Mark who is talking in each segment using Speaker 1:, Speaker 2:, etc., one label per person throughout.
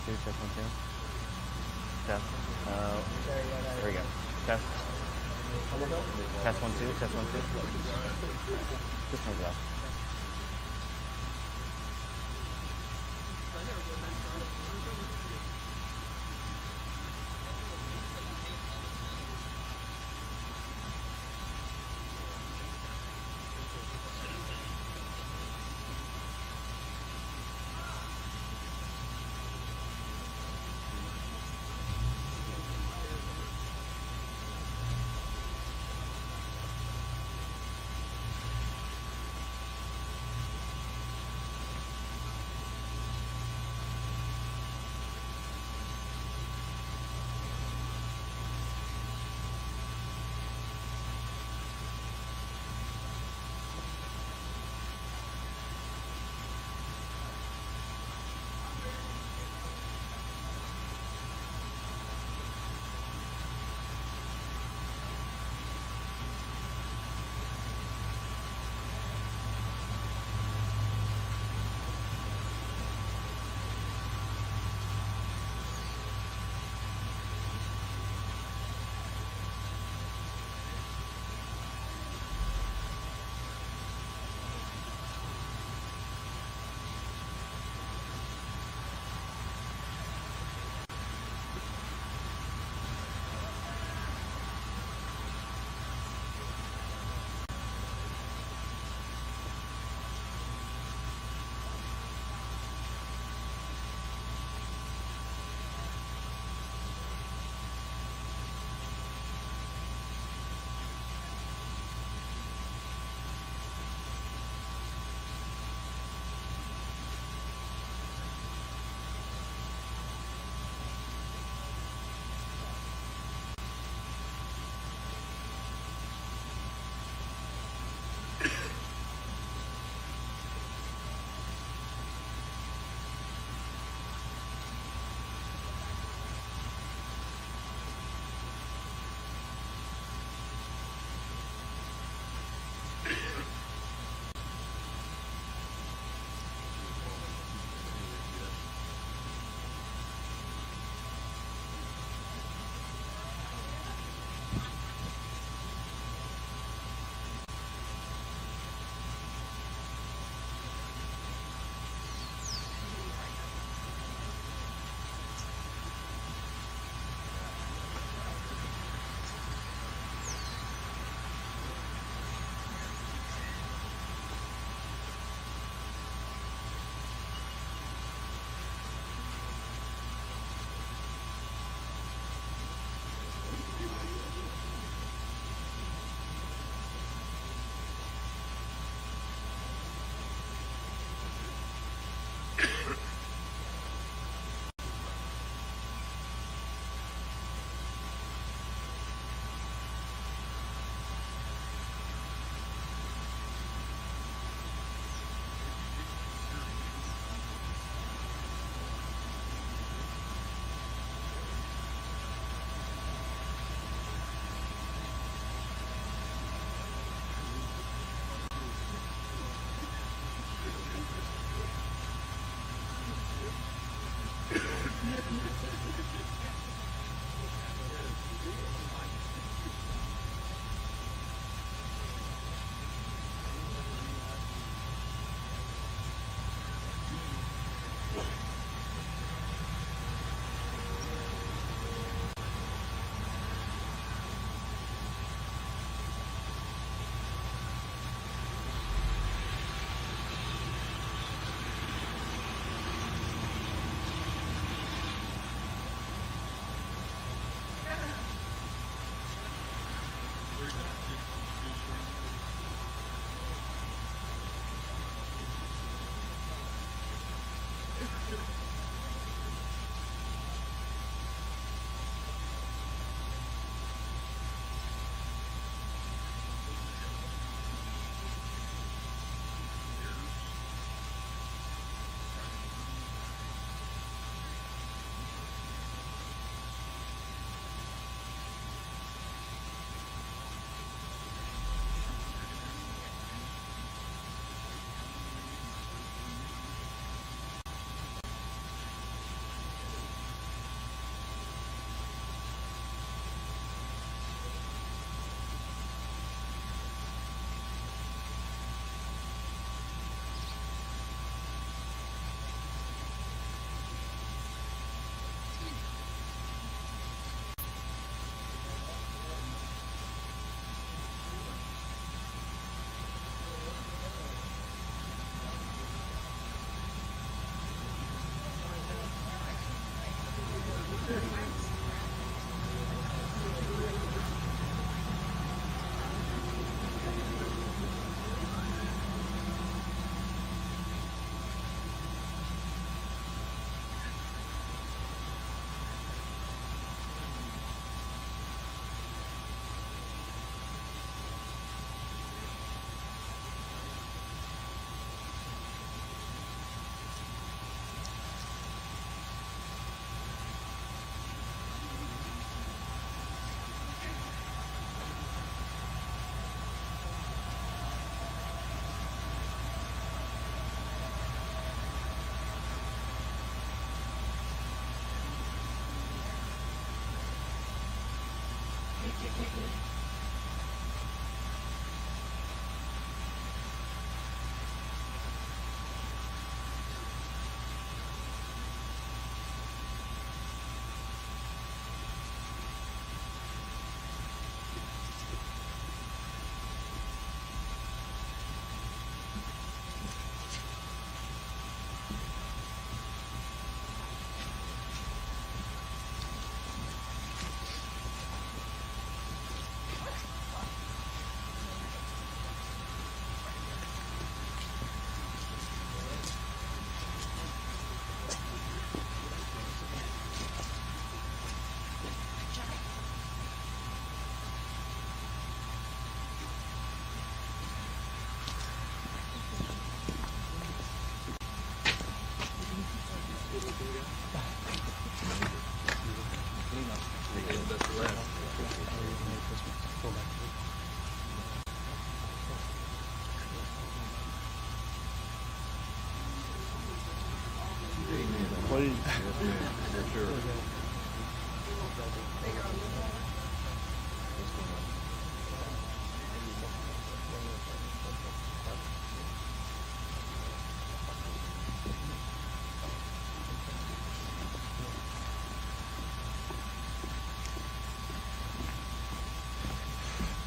Speaker 1: 2, test 1, 2. Test. There we go. Test. Test 1, 2. Test 1, 2. Just turn it off.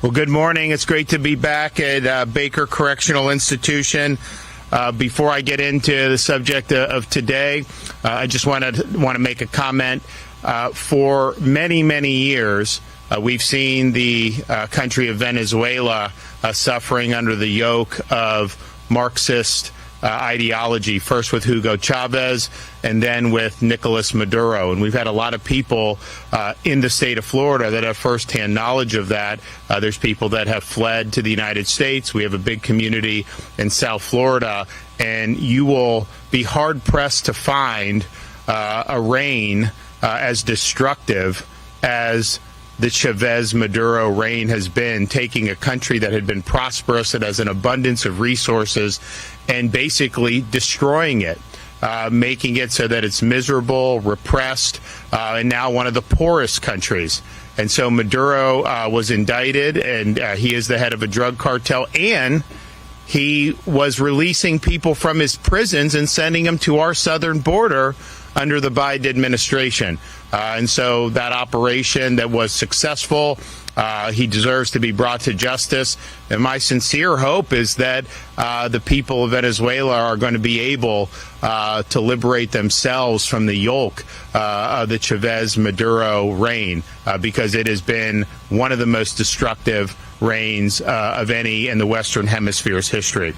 Speaker 2: Well, good morning. It's great to be back at Baker Correctional Institution. Before I get into the subject of today, I just want to make a comment. For many, many years, we've seen the country of Venezuela suffering under the yoke of Marxist ideology, first with Hugo Chavez and then with Nicolas Maduro. And we've had a lot of people in the state of Florida that have firsthand knowledge of that. There's people that have fled to the United States. We have a big community in South Florida, and you will be hard-pressed to find a reign as destructive as the Chavez-Maduro reign has been, taking a country that had been prosperous, that has an abundance of resources, and basically destroying it, making it so that it's miserable, repressed, and now one of the poorest countries. And so Maduro was indicted, and he is the head of a drug cartel, and he was releasing people from his prisons and sending them to our southern border under the Biden administration. And so that operation that was successful, he deserves to be brought to justice. And my sincere hope is that the people of Venezuela are going to be able to liberate themselves from the yoke of the Chavez-Maduro reign, because it has been one of the most destructive reigns of any in the Western Hemisphere's history.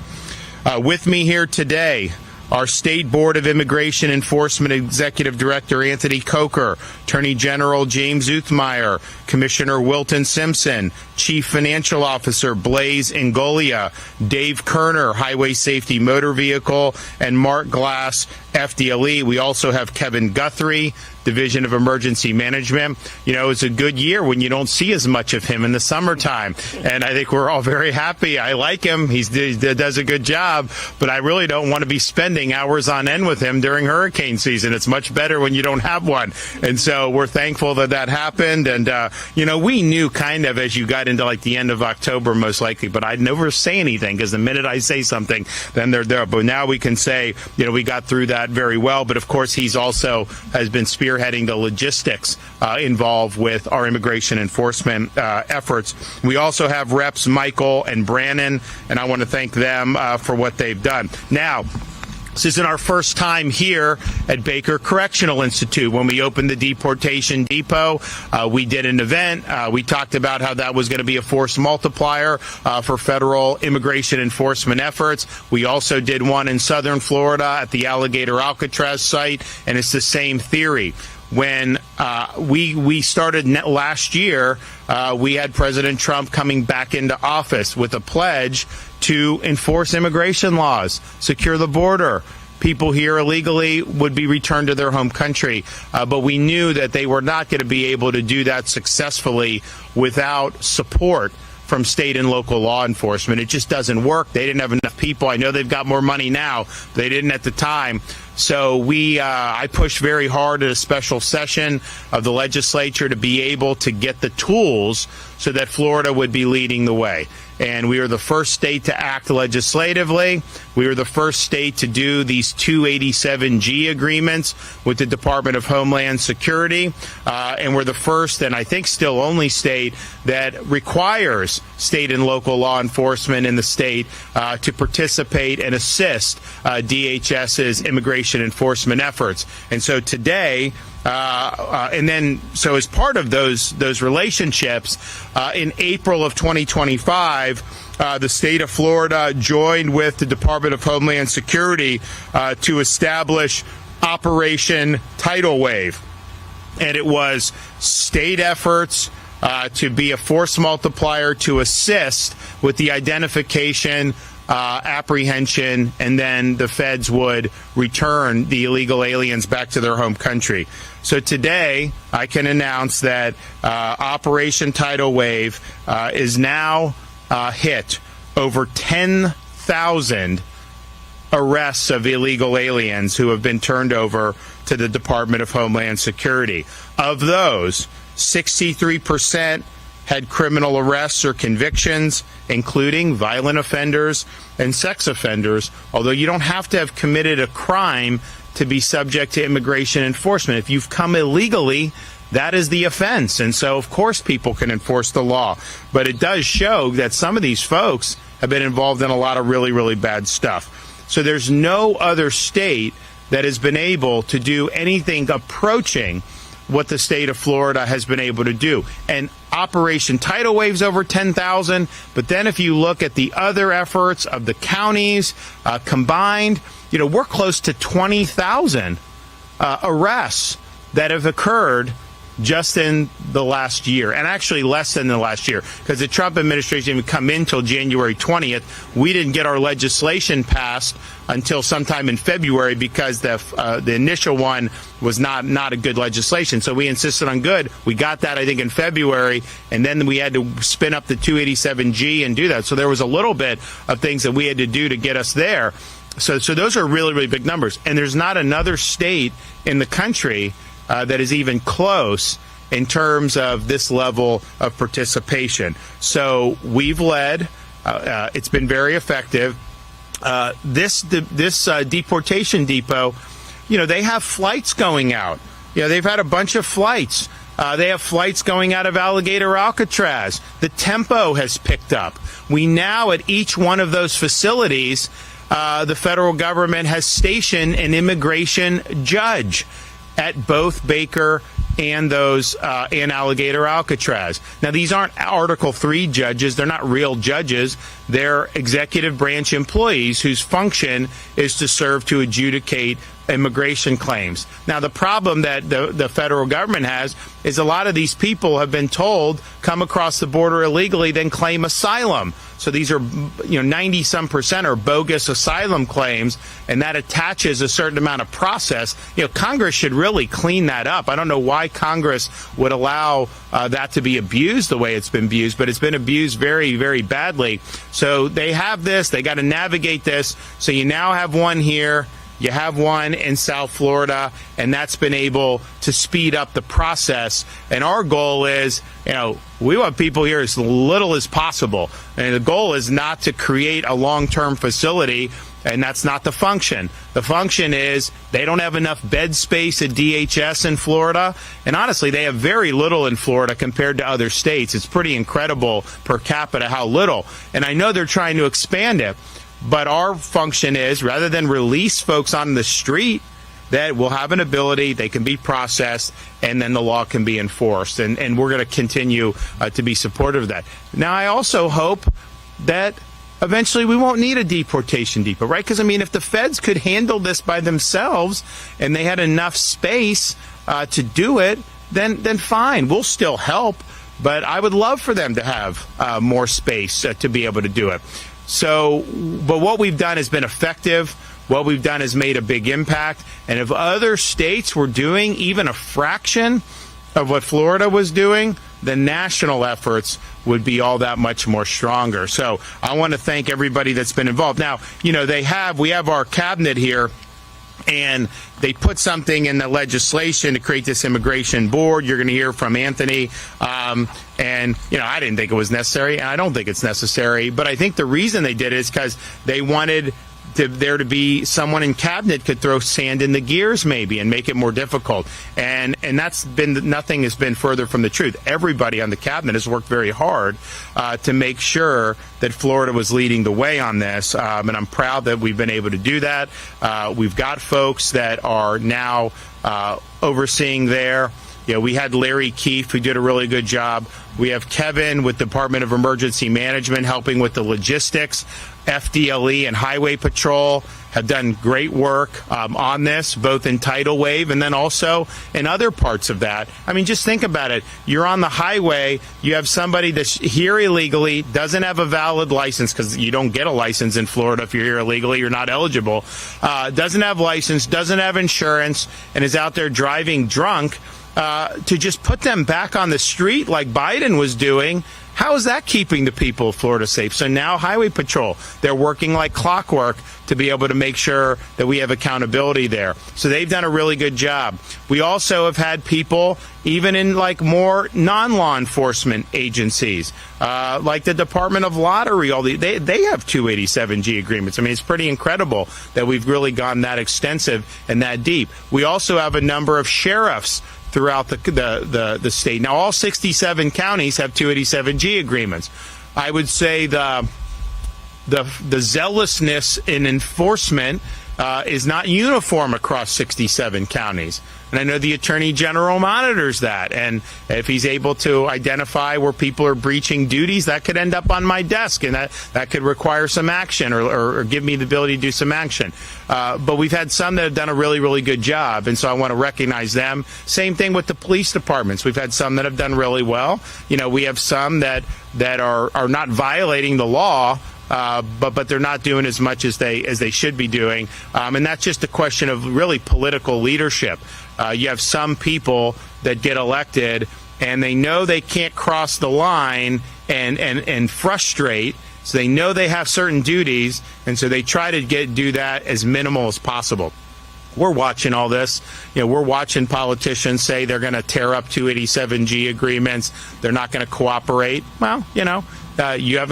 Speaker 2: With me here today our State Board of Immigration Enforcement Executive Director Anthony Coker, Attorney General James Uthmeier, Commissioner Wilton Simpson, Chief Financial Officer Blaise Ingoglia, Dave Kerner, Highway Safety Motor Vehicle, and Mark Glass, FDLE. We also have Kevin Guthrie, Division of Emergency Management. You know, it's a good year when you don't see as much of him in the summertime. And I think we're all very happy. I like him. He does a good job, but I really don't want to be spending hours on end with him during hurricane season. It's much better when you don't have one. And so we're thankful that that happened. And, you know, we knew kind of as you got into like the end of October, most likely, but I'd never say anything because the minute I say something, then they're there. But now we can say, you know, we got through that very well. But of course, he's also has been spearheading the logistics involved with our immigration enforcement efforts. We also have Reps Michael and Brannon, and I want to thank them for what they've done. Now, this isn't our first time here at Baker Correctional Institute. When we opened the Deportation Depot, we did an event. We talked about how that was going to be a force multiplier for federal immigration enforcement efforts. We also did one in southern Florida at the Alligator Alcatraz site, and it's the same theory. When we started last year, we had President Trump coming back into office with a pledge to enforce immigration laws, secure the border. People here illegally would be returned to their home country. But we knew that they were not going to be able to do that successfully without support from state and local law enforcement. It just doesn't work. They didn't have enough people. I know they've got more money now. They didn't at the time. So I pushed very hard at a special session of the legislature to be able to get the tools so that Florida would be leading the way. And we were the first state to act legislatively. We were the first state to do these 287G agreements with the Department of Homeland Security. And we're the first, and I think still only state, that requires state and local law enforcement in the state to participate and assist DHS's immigration enforcement efforts. And so today, so as part of those relationships, in April of 2025, the state of Florida joined with the Department of Homeland Security to establish Operation Tidal Wave. And it was state efforts to be a force multiplier to assist with the identification, apprehension, and then the feds would return the illegal aliens back to their home country. So today, I can announce that Operation Tidal Wave is now hit over 10,000 arrests of illegal aliens who have been turned over to the Department of Homeland Security. Of those, 63% had criminal arrests or convictions, including violent offenders and sex offenders, although you don't have to have committed a crime to be subject to immigration enforcement. If you've come illegally, that is the offense. And so, of course, people can enforce the law. But it does show that some of these folks have been involved in a lot of really, really bad stuff. So there's no other state that has been able to do anything approaching what the state of Florida has been able to do. And Operation Tidal Wave's over 10,000, but then if you look at the other efforts of the counties combined, you know, we're close to 20,000 arrests that have occurred just in the last year, and actually less than the last year, because the Trump administration didn't come in till January 20th. We didn't get our legislation passed until sometime in February because the initial one was not a good legislation. So we insisted on good. We got that, I think, in February, and then we had to spin up the 287G and do that. So there was a little bit of things that we had to do to get us there. So those are really, really big numbers. And there's not another state in the country that is even close in terms of this level of participation. So we've led. It's been very effective. This Deportation Depot, you know, they have flights going out. You know, they've had a bunch of flights. They have flights going out of Alligator Alcatraz. The tempo has picked up. We now, at each one of those facilities, the federal government has stationed an immigration judge at both Baker and those in Alligator Alcatraz. Now, these aren't Article 3 judges. They're not real judges. They're executive branch employees whose function is to serve to adjudicate immigration claims. Now, the problem that the federal government has is a lot of these people have been told come across the border illegally, then claim asylum. So these are, 90-some% are bogus asylum claims, and that attaches a certain amount of process. Congress should really clean that up. I don't know why Congress would allow that to be abused the way it's been abused, but it's been abused very, very badly. So they have this. They got to navigate this. So you now have one here. You have one in South Florida, and that's been able to speed up the process. And our goal is, we want people here as little as possible. And the goal is not to create a long-term facility, and that's not the function. The function is they don't have enough bed space at DHS in Florida. And honestly, they have very little in Florida compared to other states. It's pretty incredible per capita how little. And I know they're trying to expand it. But our function is, rather than release folks on the street, that will have an ability, they can be processed, and then the law can be enforced. And we're going to continue to be supportive of that. Now, I also hope that eventually we won't need a deportation depot, right? Because, if the feds could handle this by themselves and they had enough space to do it, then fine. We'll still help. But I would love for them to have more space to be able to do it. But what we've done has been effective. What we've done has made a big impact. And if other states were doing even a fraction of what Florida was doing, the national efforts would be all that much more stronger. So I want to thank everybody that's been involved. Now, we have our cabinet here, and they put something in the legislation to create this immigration board. You're going to hear from Anthony. I didn't think it was necessary, and I don't think it's necessary. But I think the reason they did it is because they wanted there to be someone in cabinet could throw sand in the gears maybe and make it more difficult. And nothing has been further from the truth. Everybody on the cabinet has worked very hard to make sure that Florida was leading the way on this. And I'm proud that we've been able to do that. We've got folks that are now overseeing there. We had Larry Keefe, who did a really good job. We have Kevin with Department of Emergency Management helping with the logistics. FDLE and Highway Patrol have done great work on this, both in tidal wave and then also in other parts of that. Just think about it. You're on the highway. You have somebody that's here illegally, doesn't have a valid license, because you don't get a license in Florida if you're here illegally. You're not eligible. Doesn't have license, doesn't have insurance, and is out there driving drunk. To just put them back on the street like Biden was doing, how is that keeping the people of Florida safe? So now Highway Patrol, they're working like clockwork to be able to make sure that we have accountability there. So they've done a really good job. We also have had people, even in more non-law enforcement agencies, like the Department of Lottery, they have 287G agreements. It's pretty incredible that we've really gone that extensive and that deep. We also have a number of sheriffs throughout the state. Now, all 67 counties have 287G agreements. I would say the zealousness in enforcement is not uniform across 67 counties. And I know the Attorney General monitors that. And if he's able to identify where people are breaching duties, that could end up on my desk, and that could require some action or give me the ability to do some action. But we've had some that have done a really, really good job, and so I want to recognize them. Same thing with the police departments. We've had some that have done really well. We have some that are not violating the law, but they're not doing as much as they should be doing. And that's just a question of really political leadership. You have some people that get elected and they know they can't cross the line and frustrate. So they know they have certain duties, and so they try to do that as minimal as possible. We're watching all this. We're watching politicians say they're going to tear up 287G agreements. They're not going to cooperate. Well, you have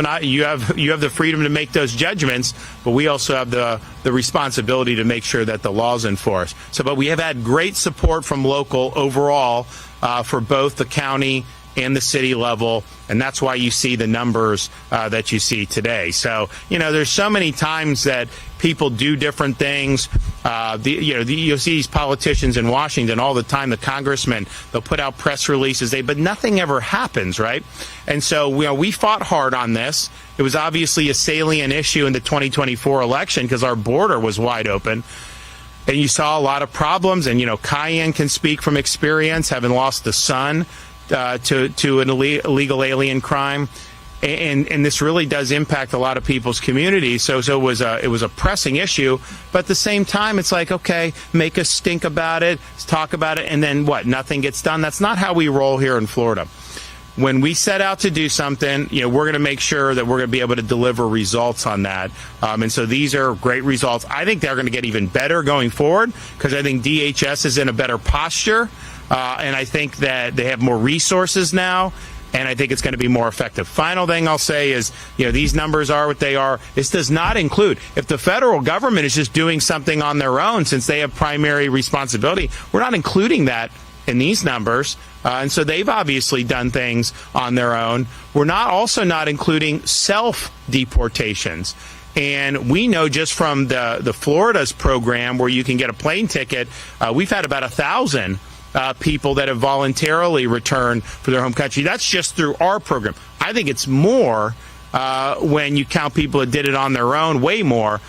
Speaker 2: the freedom to make those judgments, but we also have the responsibility to make sure that the law's enforced. But we have had great support from local overall for both the county and the city level, and that's why you see the numbers that you see today. So, there's so many times that people do different things. You'll see these politicians in Washington all the time, the congressmen, they'll put out press releases, but nothing ever happens, right? And so we fought hard on this. It was obviously a salient issue in the 2024 election because our border was wide open. And you saw a lot of problems, and Cayenne can speak from experience, having lost a son to an illegal alien crime, and this really does impact a lot of people's communities. So it was a pressing issue, but at the same time, it's like, okay, make us stink about it, talk about it, and then what? Nothing gets done. That's not how we roll here in Florida. When we set out to do something, we're going to make sure that we're going to be able to deliver results on that. And so these are great results. I think they're going to get even better going forward because I think DHS is in a better posture. And I think that they have more resources now. And I think it's going to be more effective. Final thing I'll say is, these numbers are what they are. This does not include, if the federal government is just doing something on their own since they have primary responsibility, we're not including that in these numbers. And so they've obviously done things on their own. We're also not including self-deportations. And we know just from the Florida's program where you can get a plane ticket, we've had about 1,000 people that have voluntarily returned for their home country. That's just through our program. I think it's more when you count people that did it on their own, way more,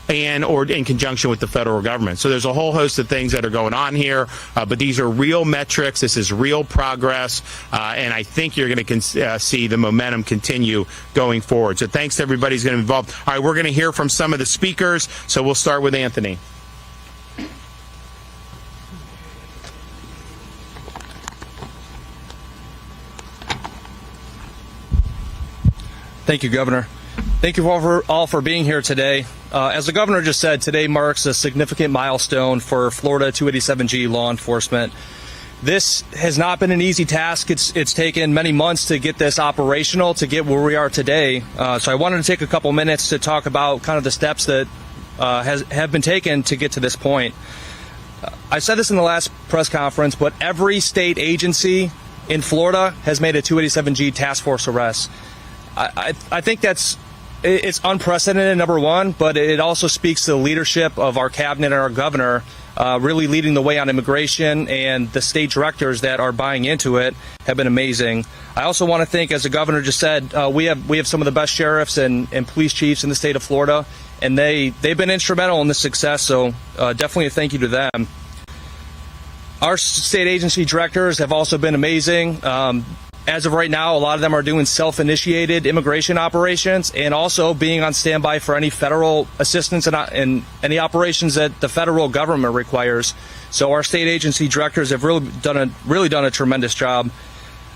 Speaker 2: or in conjunction with the federal government. So there's a whole host of things that are going on here, but these are real metrics. This is real progress, and I think you're going to see the momentum continue going forward. So thanks to everybody who's going to be involved. All right, we're going to hear from some of the speakers, so we'll start with Anthony.
Speaker 3: Thank you, Governor. Thank you all for being here today. As the Governor just said, today marks a significant milestone for Florida 287G law enforcement. This has not been an easy task. It's taken many months to get this operational, to get where we are today. So I wanted to take a couple minutes to talk about kind of the steps that have been taken to get to this point. I said this in the last press conference, but every state agency in Florida has made a 287G task force arrest. I think it's unprecedented, number one, but it also speaks to the leadership of our cabinet and our governor really leading the way on immigration, and the state directors that are buying into it have been amazing. I also want to thank, as the governor just said, we have some of the best sheriffs and police chiefs in the state of Florida, and they've been instrumental in this success, so definitely a thank you to them. Our state agency directors have also been amazing. As of right now, a lot of them are doing self-initiated immigration operations and also being on standby for any federal assistance in any operations that the federal government requires. So our state agency directors have really done a tremendous job.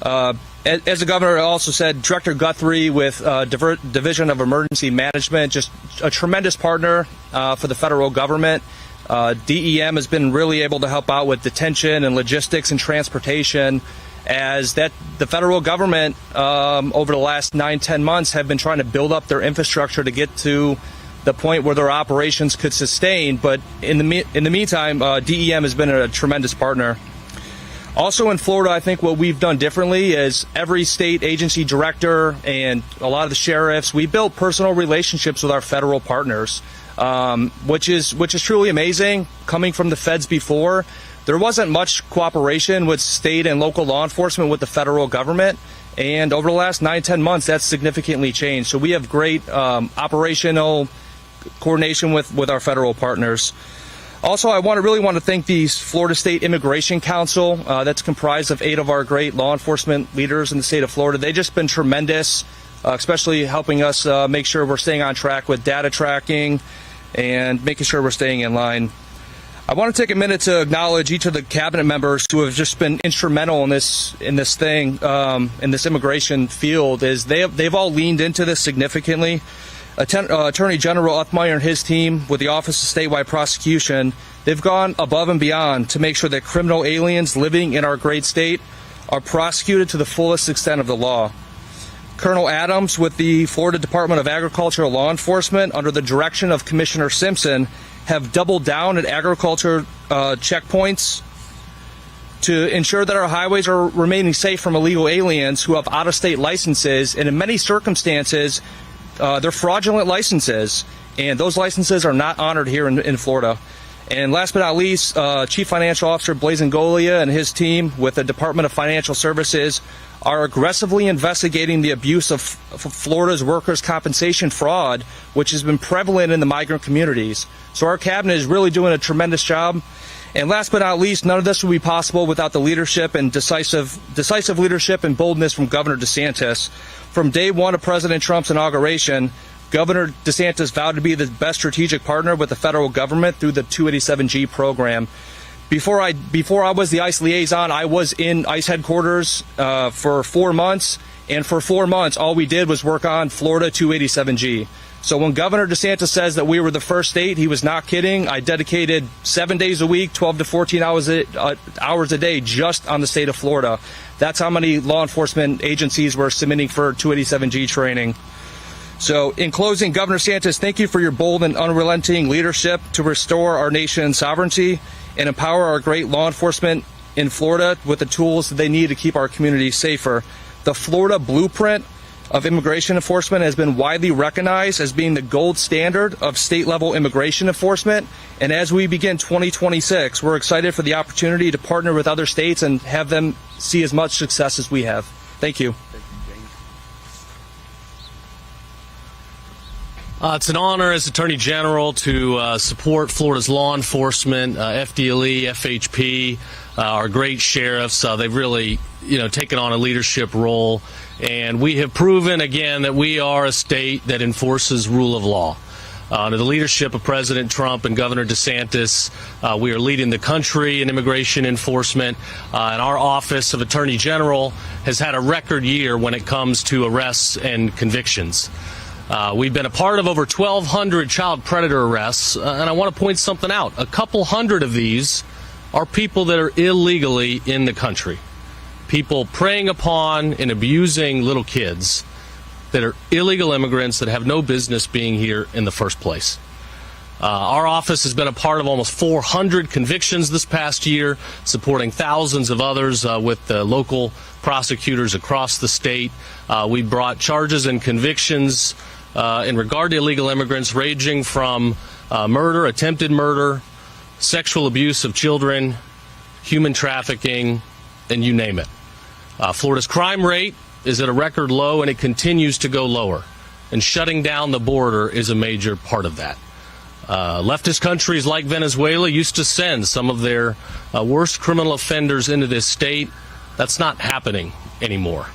Speaker 3: As the governor also said, Director Guthrie with Division of Emergency Management, just a tremendous partner for the federal government. DEM has been really able to help out with detention and logistics and transportation, as that the federal government over the last 9-10 months have been trying to build up their infrastructure to get to the point where their operations could sustain. But in the meantime, DEM has been a tremendous partner. Also in Florida, I think what we've done differently is every state agency director and a lot of the sheriffs, we built personal relationships with our federal partners, which is truly amazing. Coming from the feds before, there wasn't much cooperation with state and local law enforcement with the federal government, and over the last 9-10 months, that's significantly changed. So we have great operational coordination with our federal partners. Also, I really want to thank the Florida State Immigration Council that's comprised of 8 of our great law enforcement leaders in the state of Florida. They've just been tremendous, especially helping us make sure we're staying on track with data tracking and making sure we're staying in line. I want to take a minute to acknowledge each of the cabinet members who have just been instrumental in this immigration field. Is they've all leaned into this significantly. Attorney General Uthmeier and his team with the Office of Statewide Prosecution, they've gone above and beyond to make sure that criminal aliens living in our great state are prosecuted to the fullest extent of the law. Colonel Adams with the Florida Department of Agricultural Law Enforcement, under the direction of Commissioner Simpson, have doubled down at agriculture checkpoints to ensure that our highways are remaining safe from illegal aliens who have out-of-state licenses, and in many circumstances, they're fraudulent licenses, and those licenses are not honored here in Florida. And last but not least, Chief Financial Officer Blaise Ingoglia and his team with the Department of Financial Services are aggressively investigating the abuse of Florida's workers' compensation fraud, which has been prevalent in the migrant communities. So our cabinet is really doing a tremendous job. And last but not least, none of this would be possible without the leadership and decisive leadership and boldness from Governor DeSantis. From day one of President Trump's inauguration, Governor DeSantis vowed to be the best strategic partner with the federal government through the 287G program. Before I was the ICE liaison, I was in ICE headquarters for 4 months, and for 4 months, all we did was work on Florida 287G. So when Governor DeSantis says that we were the first state, he was not kidding. I dedicated 7 days a week, 12 to 14 hours a day just on the state of Florida. That's how many law enforcement agencies were submitting for 287G training. So in closing, Governor DeSantis, thank you for your bold and unrelenting leadership to restore our nation's sovereignty and empower our great law enforcement in Florida with the tools that they need to keep our communities safer. The Florida blueprint of immigration enforcement has been widely recognized as being the gold standard of state-level immigration enforcement. And as we begin 2026, we're excited for the opportunity to partner with other states and have them see as much success as we have. Thank you.
Speaker 4: It's an honor as Attorney General to support Florida's law enforcement, FDLE, FHP, our great sheriffs. They've really, taken on a leadership role, and we have proven again that we are a state that enforces rule of law. Under the leadership of President Trump and Governor DeSantis, we are leading the country in immigration enforcement, and our Office of Attorney General has had a record year when it comes to arrests and convictions. We've been a part of over 1,200 child predator arrests, and I want to point something out. A couple hundred of these are people that are illegally in the country. People preying upon and abusing little kids that are illegal immigrants that have no business being here in the first place. Our office has been a part of almost 400 convictions this past year, supporting thousands of others with the local prosecutors across the state. We brought charges and convictions in regard to illegal immigrants ranging from murder, attempted murder, sexual abuse of children, human trafficking, and you name it. Florida's crime rate is at a record low, and it continues to go lower. And shutting down the border is a major part of that. Leftist countries like Venezuela used to send some of their worst criminal offenders into this state. That's not happening anymore.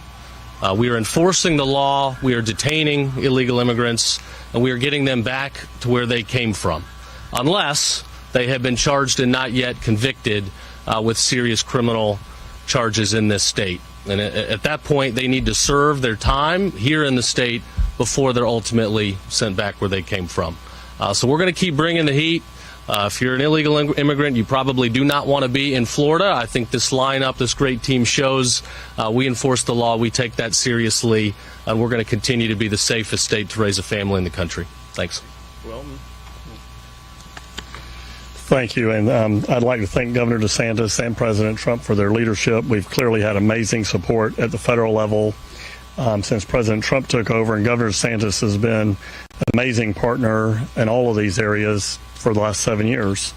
Speaker 4: We are enforcing the law, we are detaining illegal immigrants, and we are getting them back to where they came from, unless they have been charged and not yet convicted with serious criminal charges in this state. And at that point, they need to serve their time here in the state before they're ultimately sent back where they came from. So we're going to keep bringing the heat. If you're an illegal immigrant, you probably do not want to be in Florida. I think this lineup, this great team shows we enforce the law. We take that seriously, and we're going to continue to be the safest state to raise a family in the country. Thanks.
Speaker 1: Well,
Speaker 5: thank you, and I'd like to thank Governor DeSantis and President Trump for their leadership. We've clearly had amazing support at the federal level since President Trump took over, and Governor DeSantis has been an amazing partner in all of these areas for the last 7 years.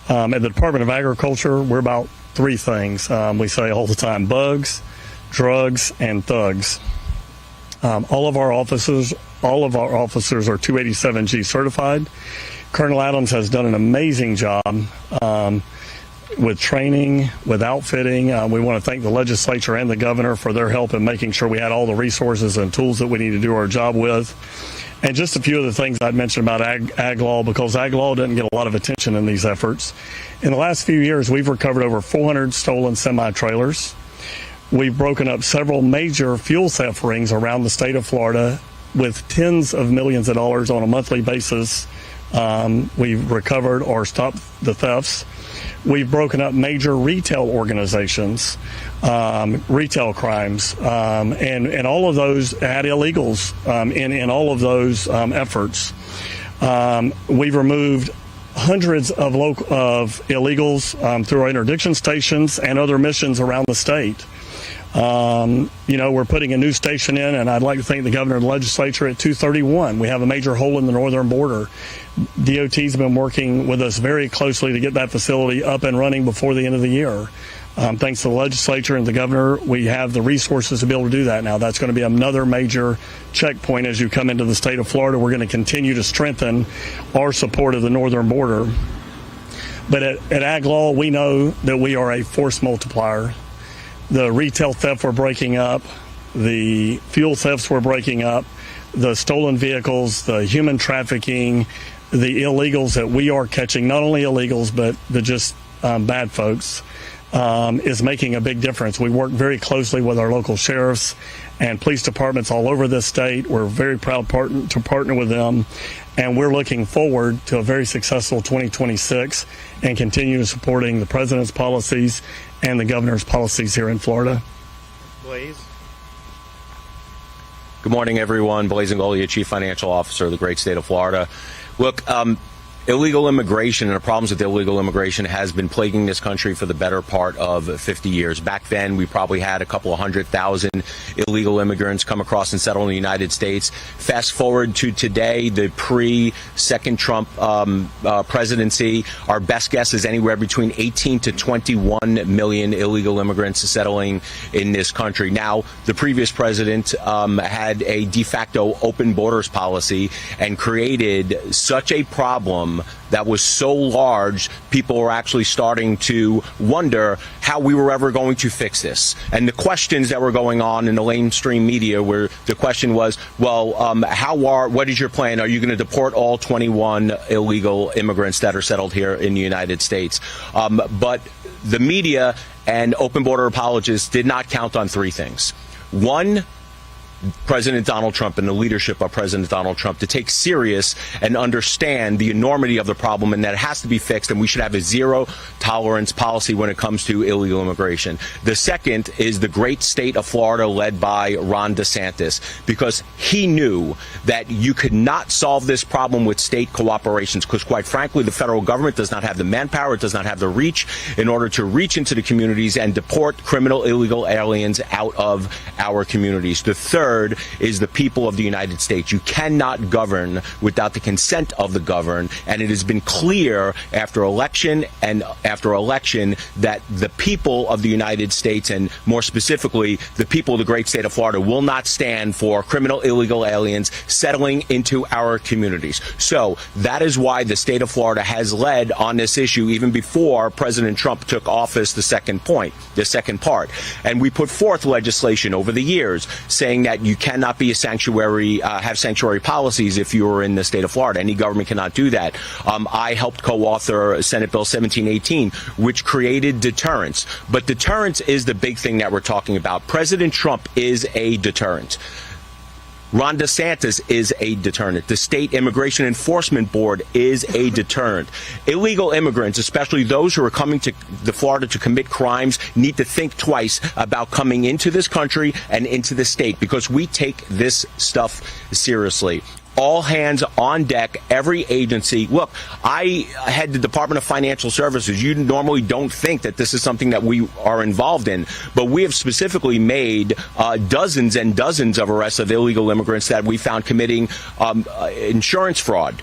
Speaker 5: At the Department of Agriculture, we're about three things. We say all the time: bugs, drugs, and thugs. All of our officers are 287G certified. Colonel Adams has done an amazing job with training, with outfitting. We want to thank the legislature and the governor for their help in making sure we had all the resources and tools that we need to do our job with. And just a few of the things I'd mentioned about ag law, because ag law doesn't get a lot of attention in these efforts. In the last few years, we've recovered over 400 stolen semi-trailers. We've broken up several major fuel theft rings around the state of Florida with tens of millions of dollars on a monthly basis. We've recovered or stopped the thefts. We've broken up major retail organizations, retail crimes, and all of those had illegals in all of those efforts. We've removed hundreds of illegals through our interdiction stations and other missions around the state. We're putting a new station in, and I'd like to thank the governor and the legislature at 231. We have a major hole in the northern border. DOT's been working with us very closely to get that facility up and running before the end of the year. Thanks to the legislature and the governor, we have the resources to be able to do that now. That's going to be another major checkpoint as you come into the state of Florida. We're going to continue to strengthen our support of the northern border. But at Ag Law, we know that we are a force multiplier. The retail theft we're breaking up, the fuel thefts we're breaking up, the stolen vehicles, the human trafficking, the illegals that we are catching, not only illegals, but the just bad folks, is making a big difference. We work very closely with our local sheriffs and police departments all over this state. We're very proud to partner with them, and we're looking forward to a very successful 2026 and continue supporting the president's policies and the governor's policies here in Florida.
Speaker 2: Blaze.
Speaker 6: Good morning, everyone. Blaze Ingoglia, Chief Financial Officer of the great state of Florida. Look, illegal immigration and the problems with illegal immigration has been plaguing this country for the better part of 50 years. Back then, we probably had a couple of 100,000 illegal immigrants come across and settle in the United States. Fast forward to today, the pre-second Trump presidency, our best guess is anywhere between 18 to 21 million illegal immigrants settling in this country. Now, the previous president had a de facto open borders policy and created such a problem that was so large, people were actually starting to wonder how we were ever going to fix this. And the questions that were going on in the mainstream media were, the question was, well, what is your plan? Are you going to deport all 21 illegal immigrants that are settled here in the United States? But the media and open border apologists did not count on three things. One, President Donald Trump and the leadership of President Donald Trump to take serious and understand the enormity of the problem and that it has to be fixed, and we should have a zero tolerance policy when it comes to illegal immigration. The second is the great state of Florida led by Ron DeSantis, because he knew that you could not solve this problem with state cooperations, because quite frankly, the federal government does not have the manpower, it does not have the reach in order to reach into the communities and deport criminal illegal aliens out of our communities. The third is the people of the United States. You cannot govern without the consent of the governed, and it has been clear after election and after election that the people of the United States, and more specifically the people of the great state of Florida, will not stand for criminal illegal aliens settling into our communities. So that is why the state of Florida has led on this issue even before President Trump took office, the second part. And we put forth legislation over the years saying that you cannot be a sanctuary, have sanctuary policies if you are in the state of Florida. Any government cannot do that. I helped co-author Senate Bill 1718, which created deterrence. But deterrence is the big thing that we're talking about. President Trump is a deterrent. Ron DeSantis is a deterrent. The State Immigration Enforcement Board is a deterrent. Illegal immigrants, especially those who are coming to Florida to commit crimes, need to think twice about coming into this country and into the state, because we take this stuff seriously. All hands on deck, every agency. Look, I head the Department of Financial Services. You normally don't think that this is something that we are involved in, but we have specifically made dozens and dozens of arrests of illegal immigrants that we found committing insurance fraud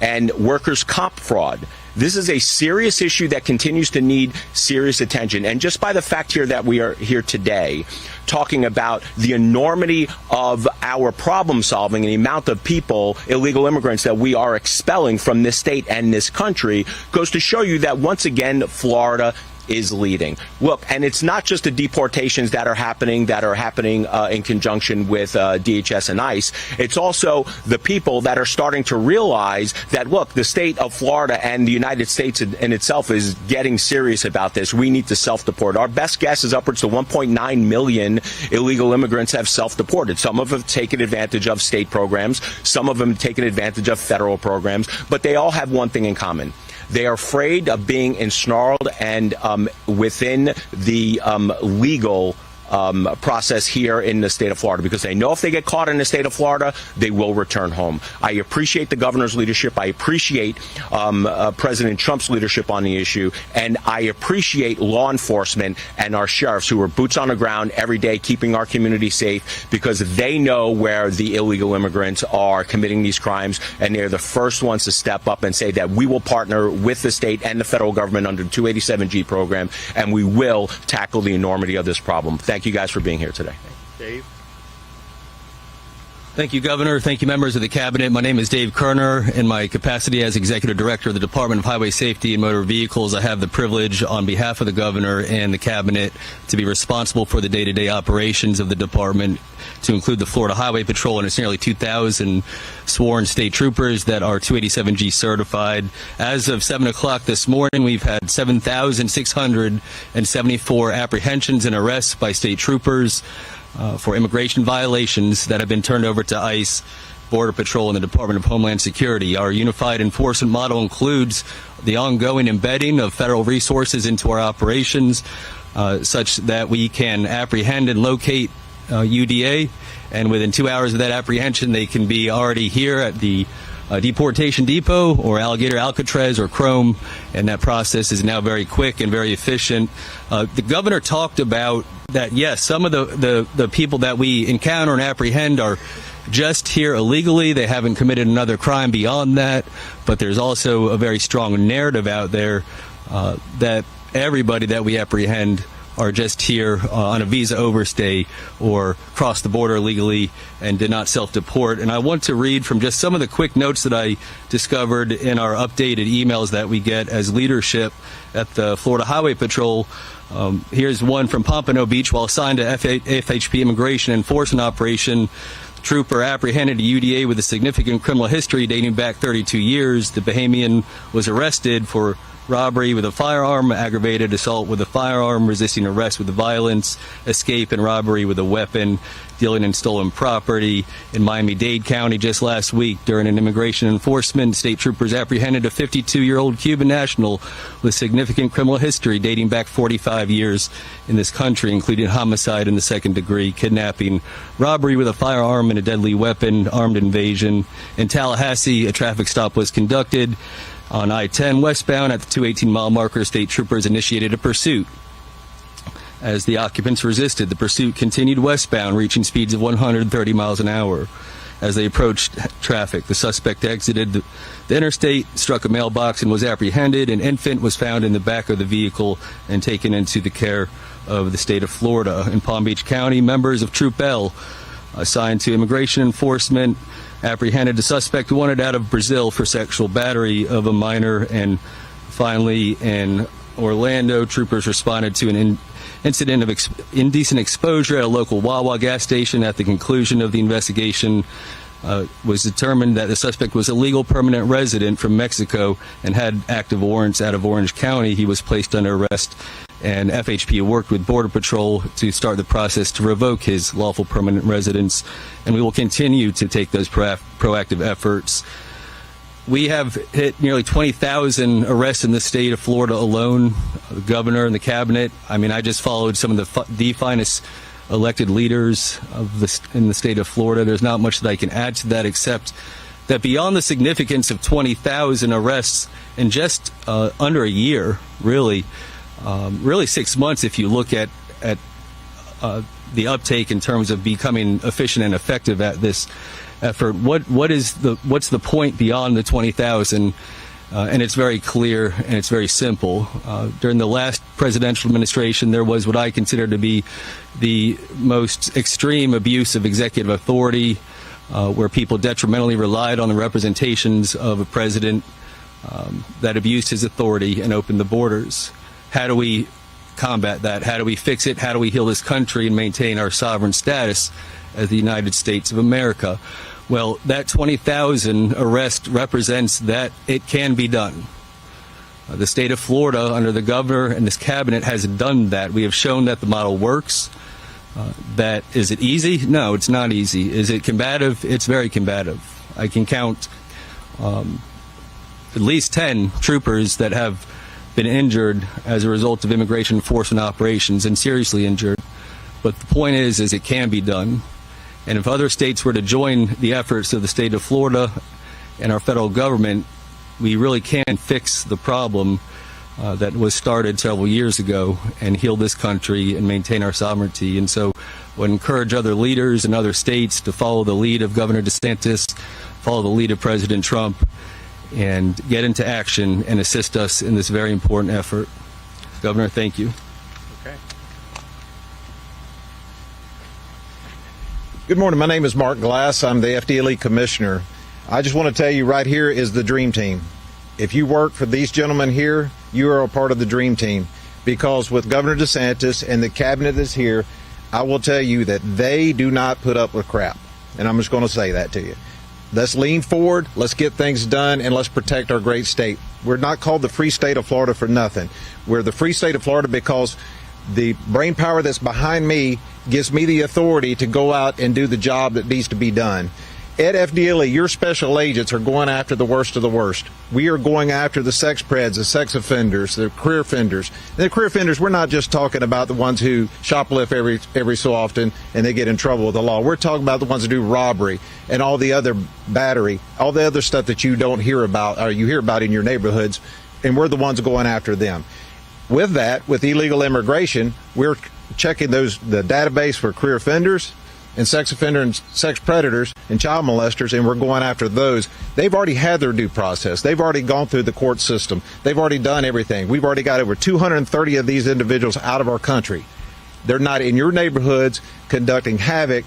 Speaker 6: and workers' comp fraud. This is a serious issue that continues to need serious attention. And just by the fact here that we are here today talking about the enormity of our problem solving and the amount of people, illegal immigrants, that we are expelling from this state and this country goes to show you that once again, Florida is leading. Look, and it's not just the deportations that are happening in conjunction with DHS and ICE. It's also the people that are starting to realize that, look, the state of Florida and the United States in itself is getting serious about this. We need to self-deport. Our best guess is upwards to 1.9 million illegal immigrants have self-deported. Some of them have taken advantage of state programs. Some of them have taken advantage of federal programs. But they all have one thing in common. They are afraid of being ensnarled and within the legal process here in the state of Florida, because they know if they get caught in the state of Florida, they will return home. I appreciate the governor's leadership. I appreciate President Trump's leadership on the issue, and I appreciate law enforcement and our sheriffs who are boots on the ground every day keeping our community safe, because they know where the illegal immigrants are committing these crimes, and they're the first ones to step up and say that we will partner with the state and the federal government under the 287G program, and we will tackle the enormity of this problem. Thank you guys for being here today.
Speaker 2: Dave?
Speaker 3: Thank you, Governor. Thank you, members of the Cabinet. My name is Dave Kerner. In my capacity as Executive Director of the Department of Highway Safety and Motor Vehicles, I have the privilege on behalf of the Governor and the Cabinet to be responsible for the day-to-day operations of the Department, to include the Florida Highway Patrol and its nearly 2,000 sworn state troopers that are 287G certified. As of 7 o'clock this morning, we've had 7,674 apprehensions and arrests by state troopers for immigration violations that have been turned over to ICE, Border Patrol, and the Department of Homeland Security. Our unified enforcement model includes the ongoing embedding of federal resources into our operations, such that we can apprehend and locate UDA, and within 2 hours of that apprehension, they can be already here at the Deportation Depot or Alligator, Alcatraz, or Chrome, and that process is now very quick and very efficient. The governor talked about that, yes, some of the people that we encounter and apprehend are just here illegally. They haven't committed another crime beyond that, but there's also a very strong narrative out there that everybody that we apprehend are just here on a visa overstay or crossed the border illegally and did not self-deport. And I want to read from just some of the quick notes that I discovered in our updated emails that we get as leadership at the Florida Highway Patrol. Here's one from Pompano Beach. While assigned to FHP Immigration Enforcement Operation, trooper apprehended a UDA with a significant criminal history dating back 32 years. The Bahamian was arrested for robbery with a firearm, aggravated assault with a firearm, resisting arrest with violence, escape and robbery with a weapon, dealing in stolen property. In Miami-Dade County just last week, during an immigration enforcement, state troopers apprehended a 52-year-old Cuban national with significant criminal history dating back 45 years in this country, including homicide in the second degree, kidnapping, robbery with a firearm and a deadly weapon, armed invasion. In Tallahassee, a traffic stop was conducted on I-10 westbound at the 218-mile marker. State troopers initiated a pursuit. As the occupants resisted, the pursuit continued westbound, reaching speeds of 130 miles an hour. As they approached traffic, the suspect exited the interstate, struck a mailbox, and was apprehended. An infant was found in the back of the vehicle and taken into the care of the state of Florida. In Palm Beach County, members of Troop L, assigned to immigration enforcement, apprehended a suspect wanted out of Brazil for sexual battery of a minor. And finally, in Orlando, troopers responded to an incident of indecent exposure at a local Wawa gas station. At the conclusion of the investigation, was determined that the suspect was a legal permanent resident from Mexico and had active warrants out of Orange County. He was placed under arrest, and FHP worked with Border Patrol to start the process to revoke his lawful permanent residence, and we will continue to take those proactive efforts. We have hit nearly 20,000 arrests in the state of Florida alone. The governor and the cabinet, I just followed some of the finest elected leaders in the state of Florida. There's not much that I can add to that, except that beyond the significance of 20,000 arrests in just under a year, really 6 months if you look at the uptake in terms of becoming efficient and effective at this effort. What's the point beyond the 20,000? And it's very clear and it's very simple. During the last presidential administration, there was what I consider to be the most extreme abuse of executive authority, where people detrimentally relied on the representations of a president that abused his authority and opened the borders. How do we combat that? How do we fix it? How do we heal this country and maintain our sovereign status as the United States of America? Well, that 20,000 arrest represents that it can be done. The state of Florida, under the governor and this cabinet, has done that. We have shown that the model works. Is it easy? No, it's not easy. Is it combative? It's very combative. I can count at least 10 troopers that have been injured as a result of immigration enforcement operations, and seriously injured.
Speaker 7: But the point is it can be done. And if other states were to join the efforts of the state of Florida and our federal government, we really can fix the problem that was started several years ago and heal this country and maintain our sovereignty. And so I would encourage other leaders in other states to follow the lead of Governor DeSantis, follow the lead of President Trump, and get into action and assist us in this very important effort. Governor, thank you.
Speaker 1: Okay.
Speaker 8: Good morning. My name is Mark Glass. I'm the FDLE Commissioner. I just want to tell you right here is the dream team. If you work for these gentlemen here, you are a part of the dream team, because with Governor DeSantis and the cabinet that's here, I will tell you that they do not put up with crap. And I'm just going to say that to you. Let's lean forward, let's get things done, and let's protect our great state. We're not called the free state of Florida for nothing. We're the free state of Florida because the brain power that's behind me gives me the authority to go out and do the job that needs to be done. At FDLE, your special agents are going after the worst of the worst. We are going after the sex preds, the sex offenders, the career offenders. And the career offenders, we're not just talking about the ones who shoplift every so often and they get in trouble with the law. We're talking about the ones that do robbery and all the other battery, all the other stuff that you don't hear about or you hear about in your neighborhoods, and we're the ones going after them. With that, with illegal immigration, we're checking the database for career offenders and sex offender and sex predators and child molesters, and we're going after those. They've already had their due process. They've already gone through the court system. They've already done everything. We've already got over 230 of these individuals out of our country. They're not in your neighborhoods conducting havoc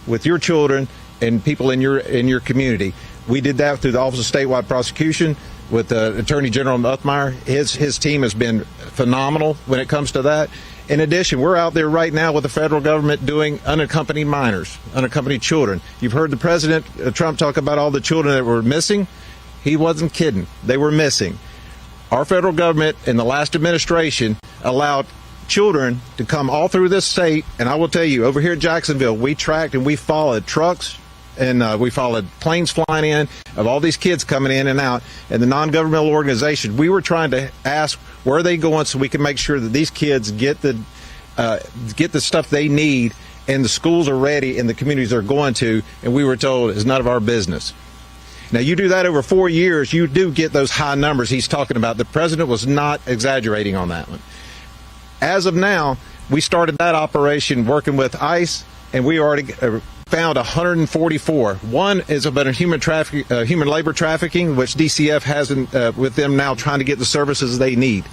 Speaker 8: with your children and people in your community. We did that through the Office of Statewide Prosecution with Attorney General Uthmeier. His team has been phenomenal when it comes to that. In addition, we're out there right now with the federal government doing unaccompanied minors, unaccompanied children. You've heard the President Trump talk about all the children that were missing. He wasn't kidding. They were missing. Our federal government in the last administration allowed children to come all through this state. And I will tell you, over here at Jacksonville, we tracked and we followed trucks and we followed planes flying in of all these kids coming in and out. And the non-governmental organization, we were trying to ask where are they going so we can make sure that these kids get the stuff they need and the schools are ready and the communities they're going to. And we were told it's none of our business. Now, you do that over 4 years, you do get those high numbers he's talking about. The president was not exaggerating on that one. As of now, we started that operation working with ICE, and we already found 144. One is about human labor trafficking, which DCF has with them now trying to get the services they need.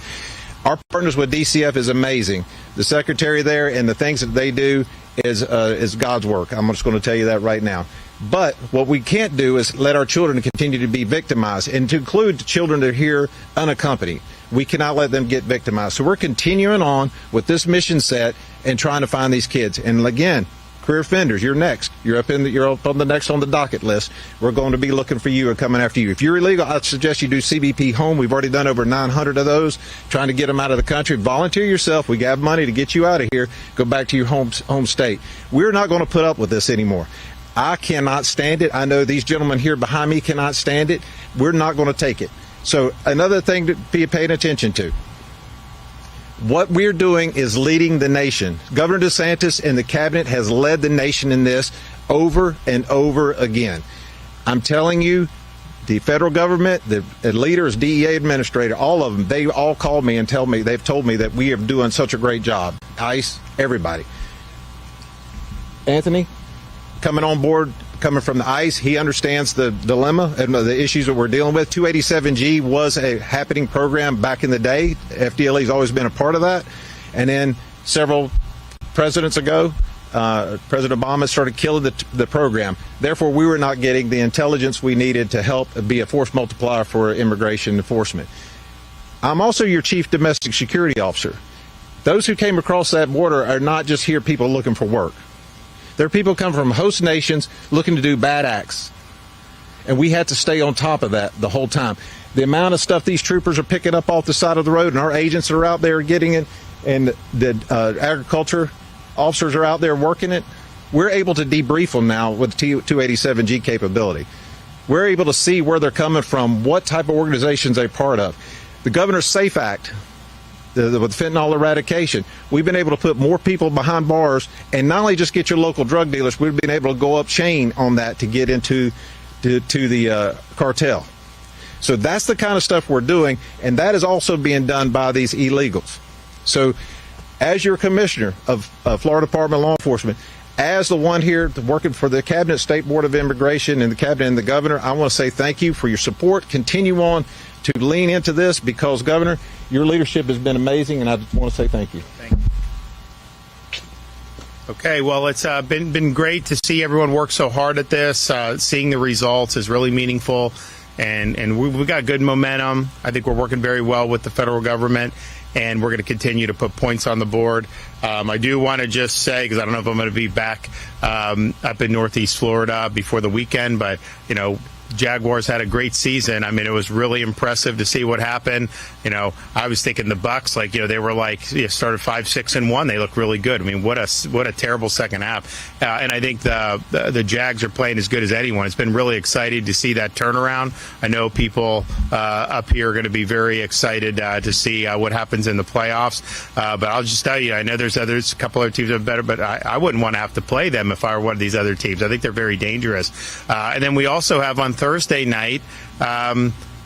Speaker 8: Our partners with DCF is amazing. The secretary there and the things that they do is God's work. I'm just going to tell you that right now. But what we can't do is let our children continue to be victimized, and to include children that are here unaccompanied. We cannot let them get victimized. So we're continuing on with this mission set and trying to find these kids. And again, career offenders, you're next. You're up on the next on the docket list. We're going to be looking for you and coming after you. If you're illegal, I suggest you do CBP home. We've already done over 900 of those, trying to get them out of the country. Volunteer yourself. We have money to get you out of here. Go back to your home state. We're not going to put up with this anymore. I cannot stand it. I know these gentlemen here behind me cannot stand it. We're not going to take it. So another thing to be paying attention to. What we're doing is leading the nation. Governor DeSantis and the cabinet has led the nation in this over and over again. I'm telling you, the federal government, the leaders, DEA administrator, all of them, they all called me and they've told me that we are doing such a great job. ICE, everybody. Anthony, coming on board, coming from the ICE, he understands the dilemma and the issues that we're dealing with. 287G was a happening program back in the day. FDLE has always been a part of that. And then several presidents ago, President Obama started killing the program. Therefore, we were not getting the intelligence we needed to help be a force multiplier for immigration enforcement. I'm also your chief domestic security officer. Those who came across that border are not just here people looking for work. There are people come from host nations looking to do bad acts. And we had to stay on top of that the whole time. The amount of stuff these troopers are picking up off the side of the road, and our agents are out there getting it, and the agriculture officers are out there working it, we're able to debrief them now with 287G capability. We're able to see where they're coming from, what type of organizations they're part of. The Governor's SAFE Act with fentanyl eradication. We've been able to put more people behind bars, and not only just get your local drug dealers, we've been able to go up chain on that to get into to the cartel. So that's the kind of stuff we're doing, and that is also being done by these illegals. So as your commissioner of Florida Department of Law Enforcement, as the one here working for the Cabinet State Board of Immigration and the Cabinet and the Governor, I want to say thank you for your support. Continue on to lean into this because, Governor, your leadership has been amazing, and I just want to say thank you.
Speaker 2: Thank you. Okay, well, it's been great to see everyone work so hard at this. Seeing the results is really meaningful, and we got good momentum. I think we're working very well with the federal government, and we're going to continue to put points on the board. I do want to just say, because I don't know if I'm going to be back up in Northeast Florida before the weekend, but, you know, Jaguars had a great season. I mean, it was really impressive to see what happened. You know, I was thinking the Bucs, like, you know, they were like, started 5-6-1. They look really good. I mean, what a terrible second half. And I think the Jags are playing as good as anyone. It's been really exciting to see that turnaround. I know people up here are going to be very excited to see what happens in the playoffs. But I'll just tell you, I know there's a couple other teams that are better, but I wouldn't want to have to play them if I were one of these other teams. I think they're very dangerous. And then we also have on Thursday night,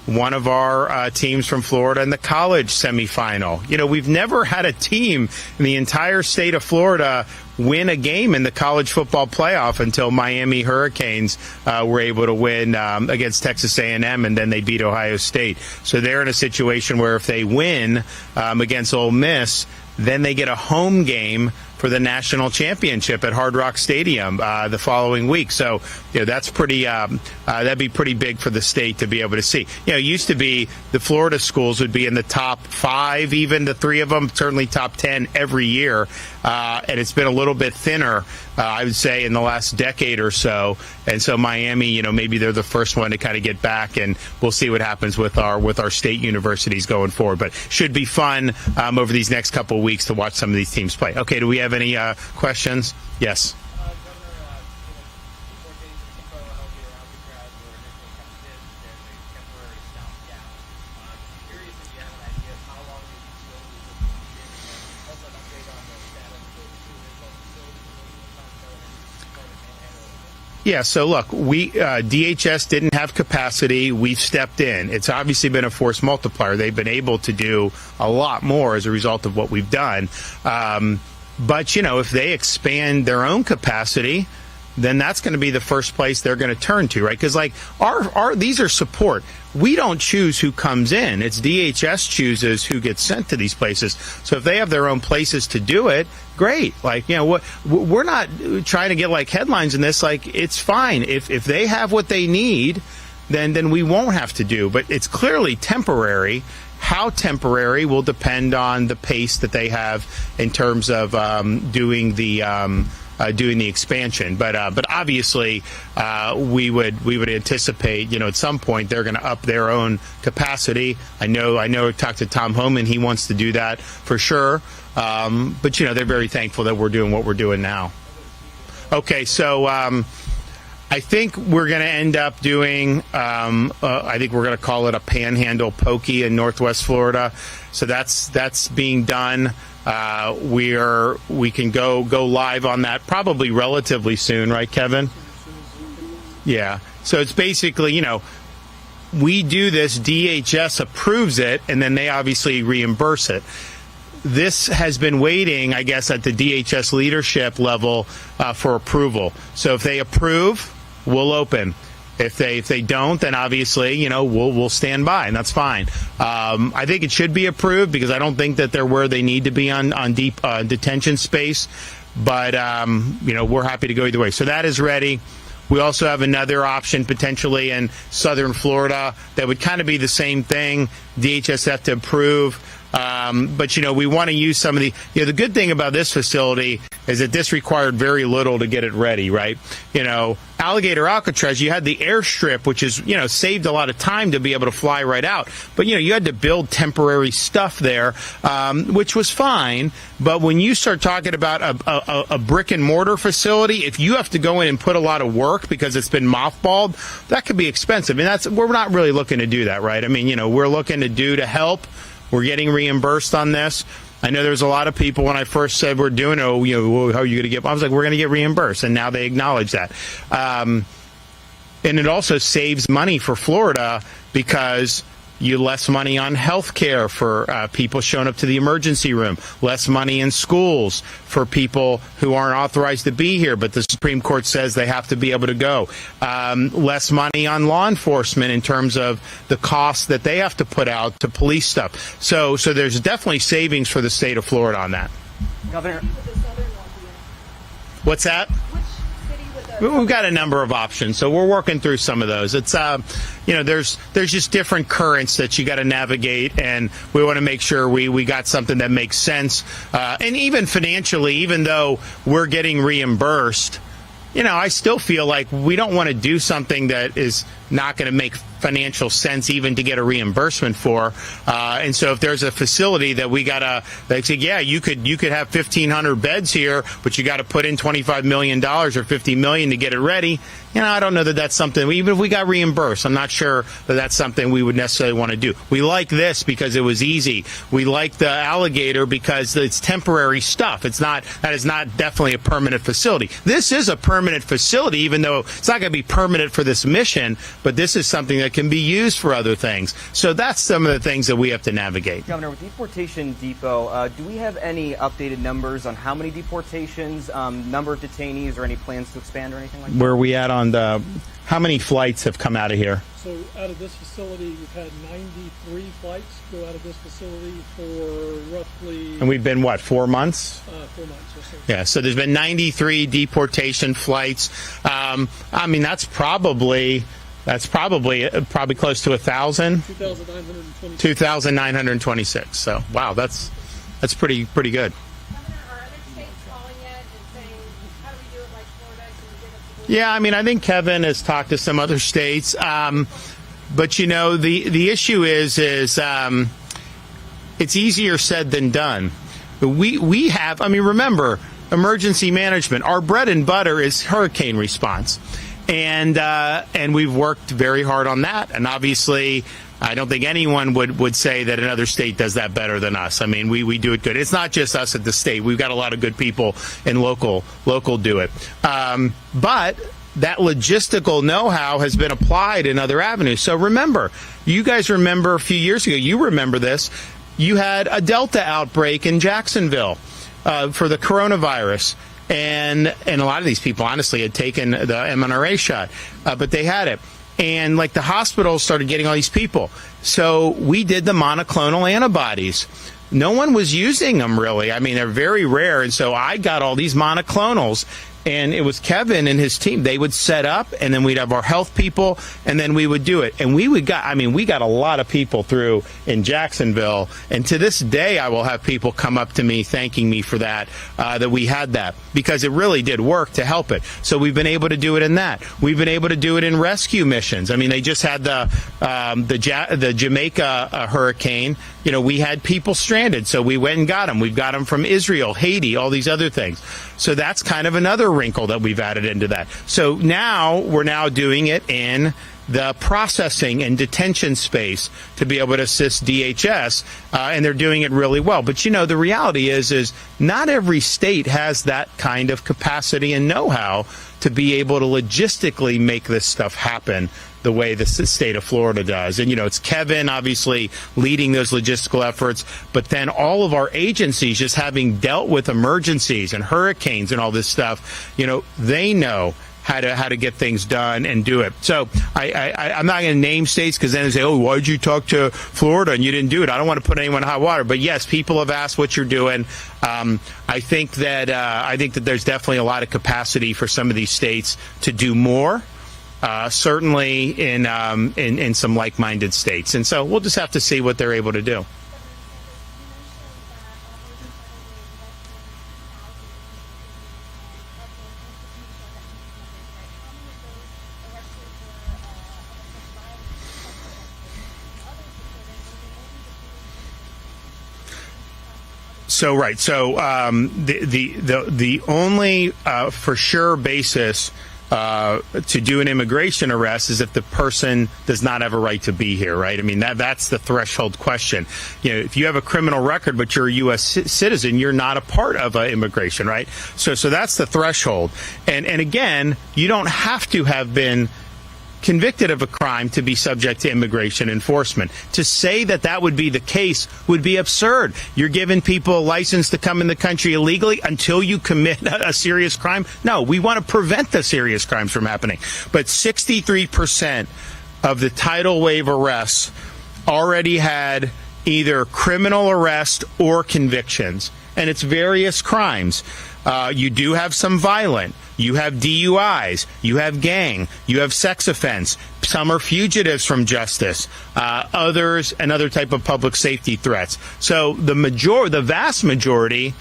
Speaker 2: one of our teams from Florida in the college semifinal. You know, we've never had a team in the entire state of Florida win a game in the college football playoff until Miami Hurricanes were able to win against Texas A&M, and then they beat Ohio State. So they're in a situation where if they win against Ole Miss, then they get a home game for the national championship at Hard Rock Stadium the following week. So, you know, that's pretty. That'd be pretty big for the state to be able to see. You know, it used to be the Florida schools would be in the top 5, even the 3 of them, certainly top 10 every year, and it's been a little bit thinner, I would say, in the last decade or so. And so Miami, you know, maybe they're the first one to kind of get back, and we'll see what happens with our state universities going forward. But should be fun over these next couple of weeks to watch some of these teams play. Okay, do we have any questions? Yes. Yeah, so look, DHS didn't have capacity. We've stepped in. It's obviously been a force multiplier. They've been able to do a lot more as a result of what we've done. But, you know, if they expand their own capacity, then that's going to be the first place they're going to turn to, right? Because, like, these are support. We don't choose who comes in. It's DHS chooses who gets sent to these places. So if they have their own places to do it, great. Like, you know, we're not trying to get, like, headlines in this. Like, it's fine. If they have what they need, then we won't have to do. But it's clearly temporary. How temporary will depend on the pace that they have in terms of doing the expansion, but obviously we would anticipate, you know, at some point they're going to up their own capacity. I know. I talked to Tom Homan; he wants to do that for sure. But you know, they're very thankful that we're doing what we're doing now. Okay, so I think we're going to end up doing. I think we're going to call it a panhandle pokey in Northwest Florida. So that's being done. We can go live on that probably relatively soon, right, Kevin? Yeah. So it's basically, you know, we do this, DHS approves it, and then they obviously reimburse it. This has been waiting, I guess, at the DHS leadership level for approval. So if they approve, we'll open. If they don't, then obviously, you know, we'll stand by, and that's fine. I think it should be approved because I don't think that they're where they need to be on deep detention space. But you know, we're happy to go either way. So that is ready. We also have another option potentially in southern Florida that would kind of be the same thing. DHS have to approve. But, you know, we want to use some of the good thing about this facility is that this required very little to get it ready, right? You know, Alligator Alcatraz, you had the airstrip, which is, you know, saved a lot of time to be able to fly right out. But, you know, you had to build temporary stuff there, which was fine. But when you start talking about a brick and mortar facility, if you have to go in and put a lot of work because it's been mothballed, that could be expensive. And we're not really looking to do that, right? I mean, you know, we're looking to help We're getting reimbursed on this. I know there's a lot of people when I first said we're doing it, how are you going to get? I was like, we're going to get reimbursed, and now they acknowledge that. And it also saves money for Florida because less money on health care for people showing up to the emergency room, less money in schools for people who aren't authorized to be here, but the Supreme Court says they have to be able to go, less money on law enforcement in terms of the costs that they have to put out to police stuff. So there's definitely savings for the state of Florida on that.
Speaker 1: Governor,
Speaker 2: what's that? We've got a number of options, so we're working through some of those. It's there's just different currents that you got to navigate, and we want to make sure we got something that makes sense. And even financially, even though we're getting reimbursed, I still feel like we don't want to do something that is not going to make financial sense even to get a reimbursement for. And so if there's a facility that they say, yeah, you could have 1,500 beds here, but you got to put in $25 million or $50 million to get it ready. I don't know that that's something, even if we got reimbursed, I'm not sure that that's something we would necessarily want to do. We like this because it was easy. We like the alligator because it's temporary stuff. That is not definitely a permanent facility. This is a permanent facility, even though it's not going to be permanent for this mission, but this is something that can be used for other things. So that's some of the things that we have to navigate.
Speaker 1: Governor, with Deportation Depot, do we have any updated numbers on how many deportations, number of detainees, or any plans to expand or anything like that?
Speaker 2: Where are we at on how many flights have come out of here?
Speaker 9: So out of this facility, we've had 93 flights go out of this facility for roughly...
Speaker 2: And we've been, 4 months?
Speaker 9: 4 months, yes, sir.
Speaker 2: Yeah, so there's been 93 deportation flights. That's probably close to 1,000. 2,926. So, wow, that's pretty good. Yeah, I think Kevin has talked to some other states, but the issue is it's easier said than done. We have, remember, emergency management. Our bread and butter is hurricane response, and we've worked very hard on that. And obviously, I don't think anyone would say that another state does that better than us. We do it good. It's not just us at the state. We've got a lot of good people in local do it. But that logistical know-how has been applied in other avenues. So remember, you guys remember a few years ago, you remember this, you had a Delta outbreak in Jacksonville for the coronavirus. And a lot of these people, honestly, had taken the mRNA shot, but they had it. And the hospitals started getting all these people. So we did the monoclonal antibodies. No one was using them, really. They're very rare. And so I got all these monoclonals. And it was Kevin and his team. They would set up, and then we'd have our health people, and then we would do it. And we got a lot of people through in Jacksonville. And to this day, I will have people come up to me thanking me for that we had that, because it really did work to help it. So we've been able to do it in that. We've been able to do it in rescue missions. They just had the Jamaica hurricane. We had people stranded, so we went and got them. We've got them from Israel, Haiti, all these other things. So that's kind of another wrinkle that we've added into that. So now we're doing it in the processing and detention space to be able to assist DHS, and they're doing it really well. But the reality is not every state has that kind of capacity and know-how to be able to logistically make this stuff happen the way the state of Florida does. And, it's Kevin, obviously, leading those logistical efforts, but then all of our agencies, just having dealt with emergencies and hurricanes and all this stuff, they know how to get things done and do it. So I'm not going to name states, because then they say, oh, why did you talk to Florida and you didn't do it? I don't want to put anyone in hot water. But yes, people have asked what you're doing. I think that there's definitely a lot of capacity for some of these states to do more. Certainly in some like-minded states. And so we'll just have to see what they're able to do. So the only for sure basis to do an immigration arrest is if the person does not have a right to be here, right? I mean, that's the threshold question. If you have a criminal record but you're a U.S. citizen, you're not a part of immigration, right? So that's the threshold. And again, you don't have to have been convicted of a crime to be subject to immigration enforcement. To say that would be the case would be absurd. You're giving people a license to come in the country illegally until you commit a serious crime? No, we want to prevent the serious crimes from happening. But 63% of the tidal wave arrests already had either criminal arrest or convictions, and it's various crimes. You do have some violent. You have DUIs, you have gang, you have sex offense. Some are fugitives from justice, others another type of public safety threats. So the vast majority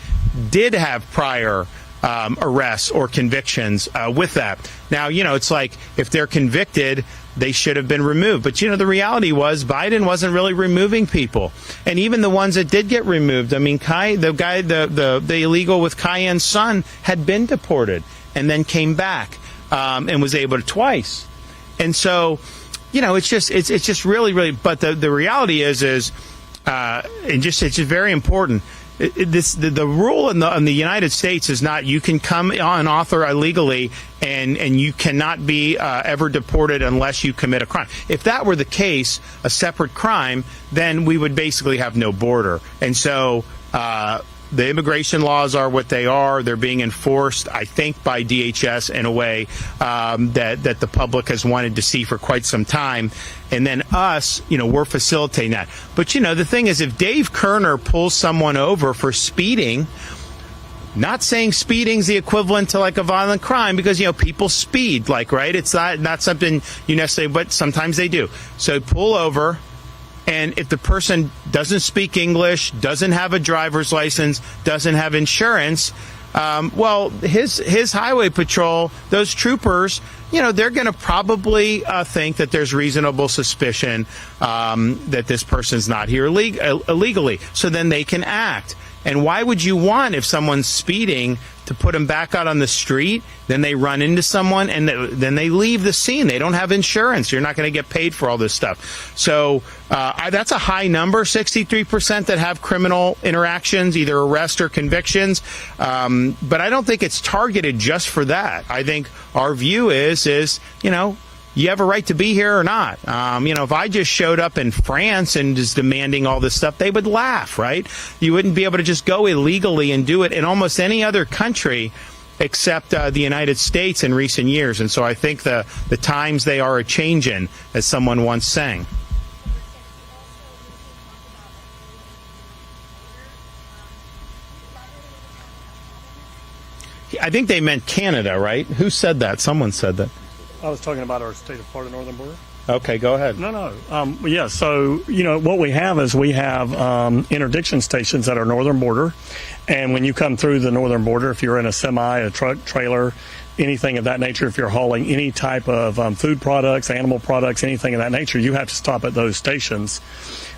Speaker 2: did have prior arrests or convictions with that. Now, it's like if they're convicted, they should have been removed. But, the reality was Biden wasn't really removing people. And even the ones that did get removed, I mean, the illegal with Cayenne's son had been deported and then came back and was able to twice. And so, it's just really, really, but the reality is it's just very important. The rule in the United States is not you can come on author illegally and you cannot be ever deported unless you commit a crime. If that were the case, a separate crime, then we would basically have no border. And so the immigration laws are what they are. They're being enforced, I think, by DHS in a way that the public has wanted to see for quite some time. And then us, we're facilitating that. But, the thing is, if Dave Kerner pulls someone over for speeding, not saying speeding's the equivalent to like a violent crime because, people speed, right? It's not something you necessarily, but sometimes they do. So pull over. And if the person doesn't speak English, doesn't have a driver's license, doesn't have insurance, his highway patrol, those troopers, they're going to probably think that there's reasonable suspicion that this person's not here illegally. So then they can act. And why would you want, if someone's speeding, to put them back out on the street, then they run into someone, and then they leave the scene? They don't have insurance. You're not going to get paid for all this stuff. So that's a high number, 63% that have criminal interactions, either arrest or convictions. But I don't think it's targeted just for that. I think our view is you have a right to be here or not. If I just showed up in France and is demanding all this stuff, they would laugh, right? You wouldn't be able to just go illegally and do it in almost any other country except the United States in recent years. And so I think the times they are a-changing, as someone once sang. I think they meant Canada, right? Who said that? Someone said that.
Speaker 5: I was talking about our state of Florida northern border.
Speaker 2: Okay, go ahead.
Speaker 5: No. Yeah, so, what we have is interdiction stations at our northern border. And when you come through the northern border, if you're in a semi, a truck, trailer, anything of that nature, if you're hauling any type of food products, animal products, anything of that nature, you have to stop at those stations.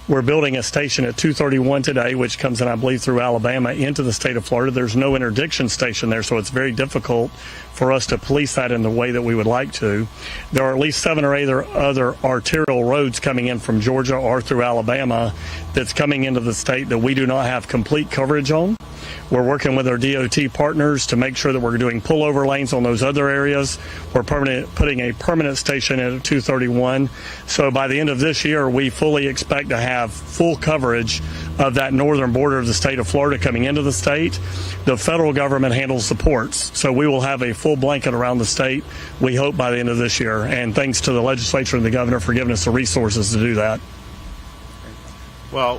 Speaker 5: We're building a station at 231 today, which comes in, I believe, through Alabama into the state of Florida. There's no interdiction station there, so it's very difficult for us to police that in the way that we would like to. There are at least 7 or 8 other arterial roads coming in from Georgia or through Alabama that's coming into the state that we do not have complete coverage on. We're working with our DOT partners to make sure that we're doing pullover lanes on those other areas. We're putting a permanent station at 231. So by the end of this year, we fully expect to have full coverage of that northern border of the state of Florida coming into the state. The federal government handles the ports, so we will have a full blanket around the state, we hope, by the end of this year. And thanks to the legislature and the governor for giving us the resources to do that.
Speaker 2: Well,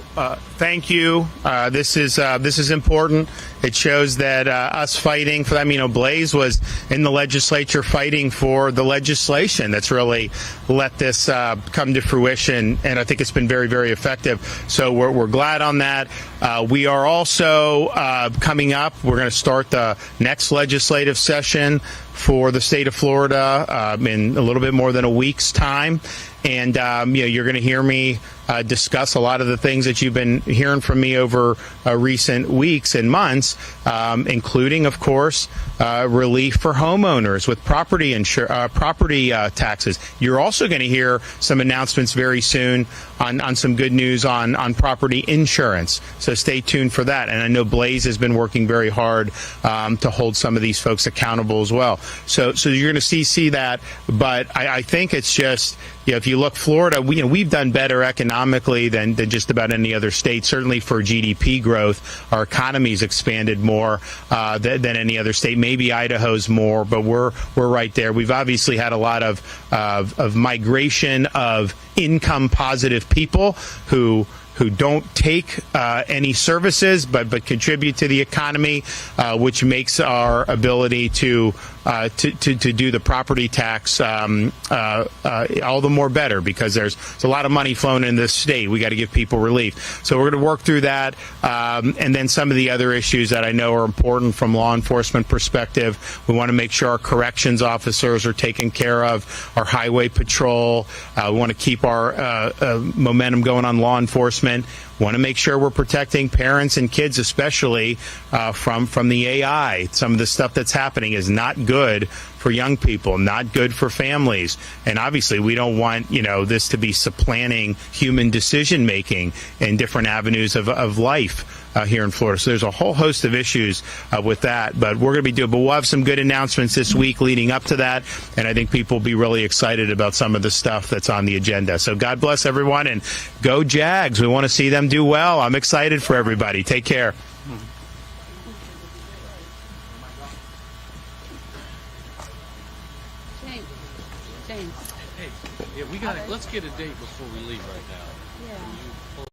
Speaker 2: thank you. This is important. It shows that us fighting for that. Blaze was in the legislature fighting for the legislation that's really let this come to fruition, and I think it's been very, very effective. So we're glad on that. We are also coming up. We're going to start the next legislative session for the state of Florida in a little bit more than a week's time. And you're going to hear me discuss a lot of the things that you've been hearing from me over recent weeks and months, including, of course, relief for homeowners with property taxes. You're also going to hear some announcements very soon on some good news on property insurance. So stay tuned for that. And I know Blaze has been working very hard to hold some of these folks accountable as well. So you're going to see that. But I think it's just, if you look, Florida, we've done better economically than just about any other state. Certainly for GDP growth, our economy's expanded more than any other state. Maybe Idaho's more, but we're right there. We've obviously had a lot of migration of income positive people who don't take any services but contribute to the economy, which makes our ability to do the property tax all the more better, because there's a lot of money flowing in this state. We got to give people relief. So we're going to work through that. And then some of the other issues that I know are important from law enforcement perspective. We want to make sure our corrections officers are taken care of, our highway patrol. We want to keep our momentum going on law enforcement. Want to make sure we're protecting parents and kids, especially from the AI. Some of the stuff that's happening is not good for young people, not good for families. And obviously, we don't want this to be supplanting human decision making in different avenues of life here in Florida. So there's a whole host of issues with that. But we're going to be but we'll have some good announcements this week leading up to that. And I think people will be really excited about some of the stuff that's on the agenda. So God bless everyone, and go Jags. We want to see them do well. I'm excited for everybody. Take care.
Speaker 4: Hey, yeah, let's get a date before we leave right now. Yeah. Can you pull